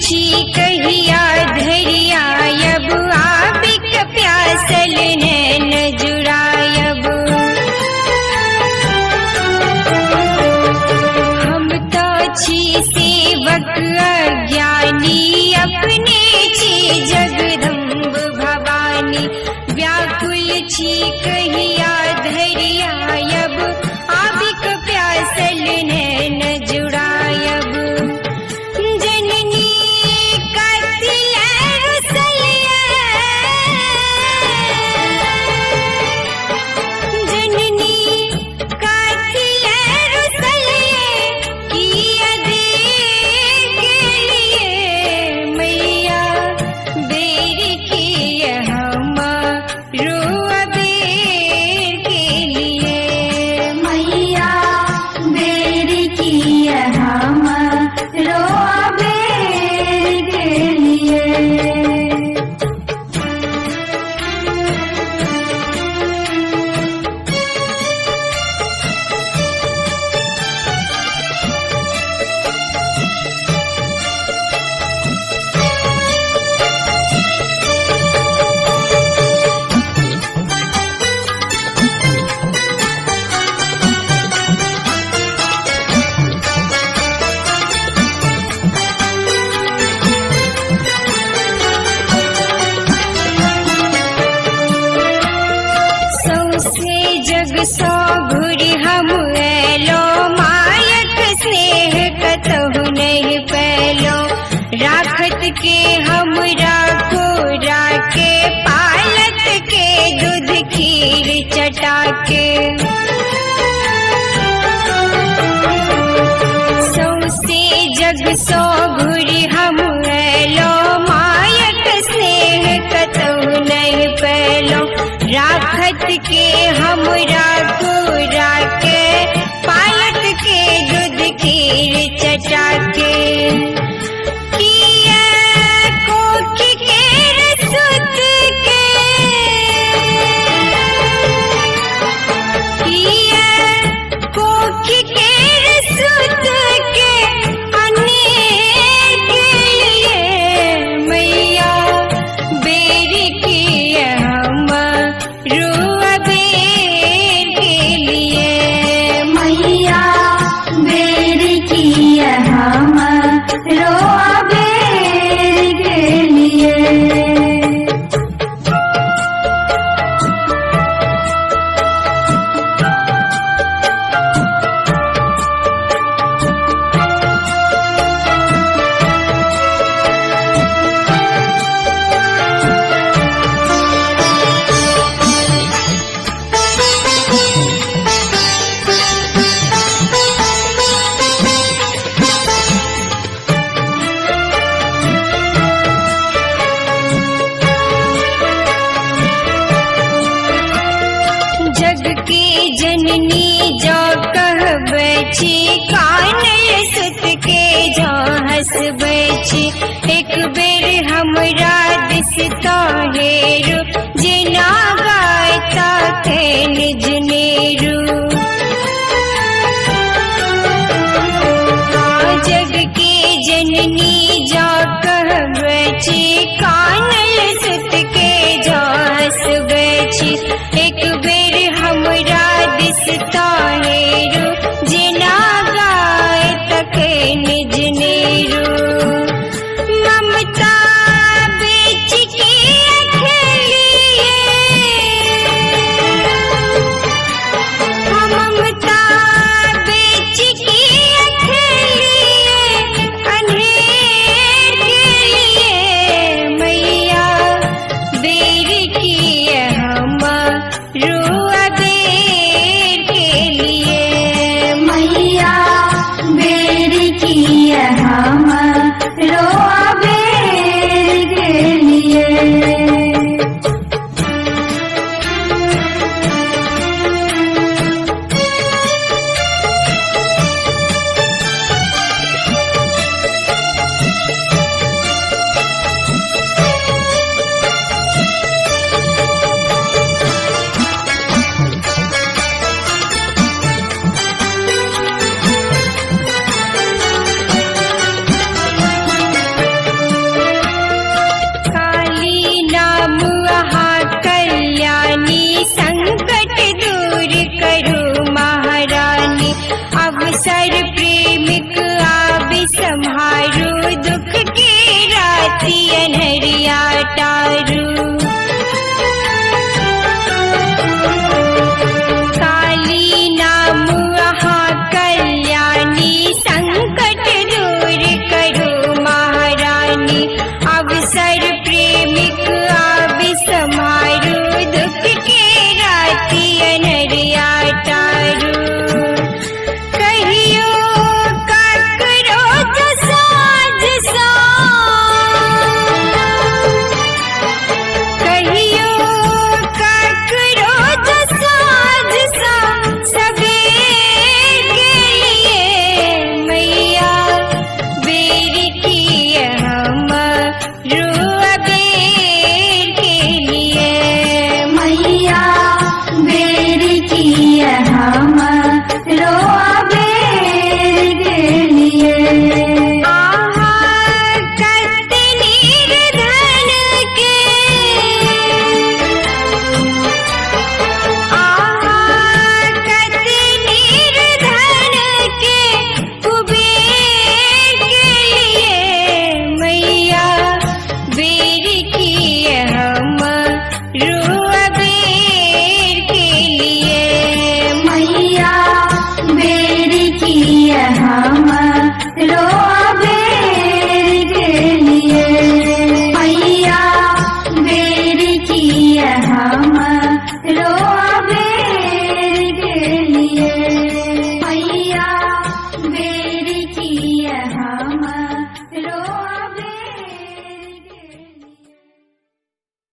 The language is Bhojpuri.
छी कहिया धरिया अब आबिक प्यासल नैन जुड़ायब। हम तो छी सेवक अज्ञानी अपने छी जगदम्ब भवानी। व्याकुल छी कहिया धरिया अब आबिक प्यासल नैन जुड़ायब। सो घुरी हम एलो मायक स्नेह कतहु नहीं पैलो। राखत के हम राखो राके पालत के दूध खीर चटाके। सौसे जग सो घुरी हम एलो मायक स्नेह कतहु नहीं पैलो। राखत के हम राखो राके पालत के दूध खीर चटाके। किया कोखी के रसुत के किया कोखी के रसुत के अनेक लिए मैया बेरी की हम रुआ बेर के लिए। मैया बेर की हम रुआ बेर के लिए। जग के जननी जो कहबै छी कानल सुत के जो हंसबै छी। एक बेर हमरा दिस तो हेरु जेना गायता के निज नेरु। जग के जननी जो कहबै छी कानल सुत के जो हंसबै छी। एक बेर हमरा दिस तो हेरु जेना गायत के निज नेरु। ममता बेच के अखलिए राति अनहरिया टार